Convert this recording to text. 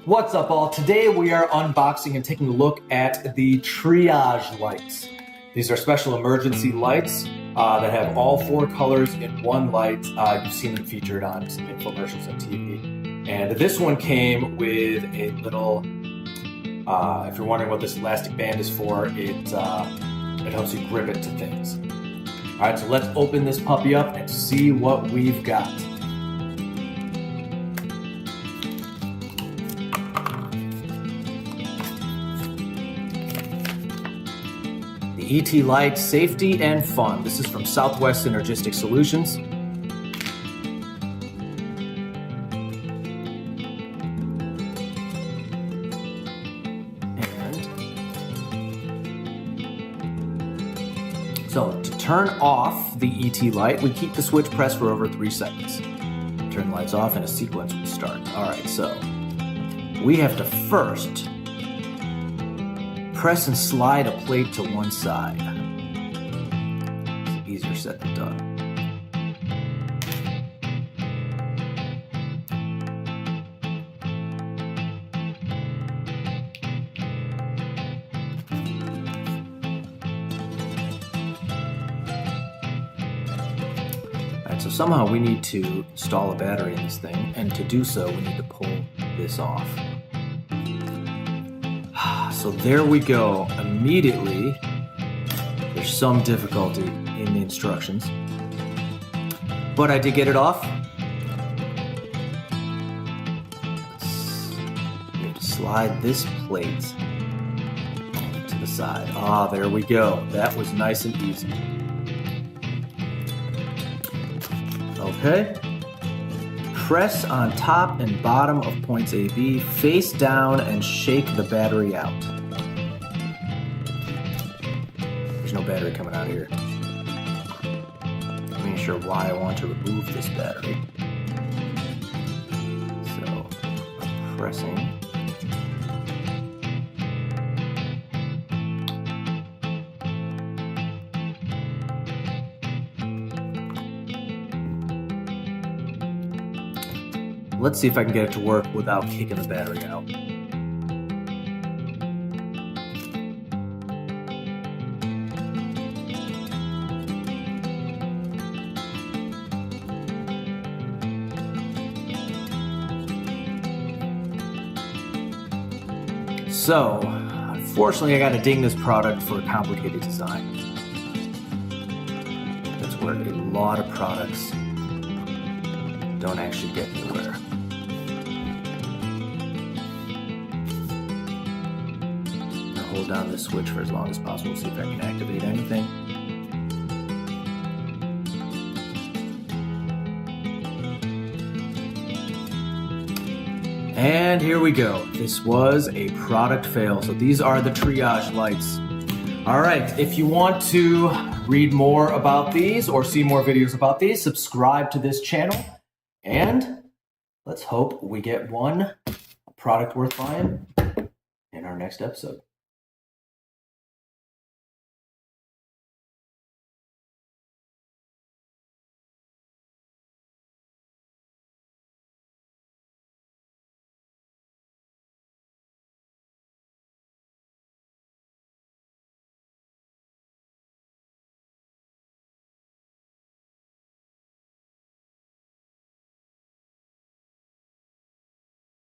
What's up, all? Today we are unboxing and taking a look at the Triage lights. These are special emergency lights that have all four colors in one light. You've seen them featured on some infomercials on TV. And this one came with a little, if you're wondering what this elastic band is for, it helps you grip it to things. All right, so let's open this puppy up and see what we've got. The ET Light, Safety and Fun. This is from Southwest Synergistic Solutions. And so to turn off the ET Light, we keep the switch pressed for over 3 seconds. Turn the lights off and a sequence will start. All right, so we have to first press and slide a plate to one side. It's easier said than done. Alright, so somehow we need to install a battery in this thing, and to do so we need to pull this off. So there we go. Immediately, there's some difficulty in the instructions, but I did get it off. You have to slide this plate to the side. Ah, there we go. That was nice and easy. Okay. Press on top and bottom of points A, B, face down and shake the battery out. There's no battery coming out of here. I'm not sure why I want to remove this battery. So, I'm pressing. Let's see if I can get it to work without kicking the battery out. So, unfortunately, I got to ding this product for a complicated design. That's where a lot of products don't actually get anywhere. Hold down this switch for as long as possible, see if I can activate anything. And here we go. This was a product fail. So these are the Triage lights. All right, if you want to read more about these or see more videos about these, subscribe to this channel. And let's hope we get one product worth buying in our next episode.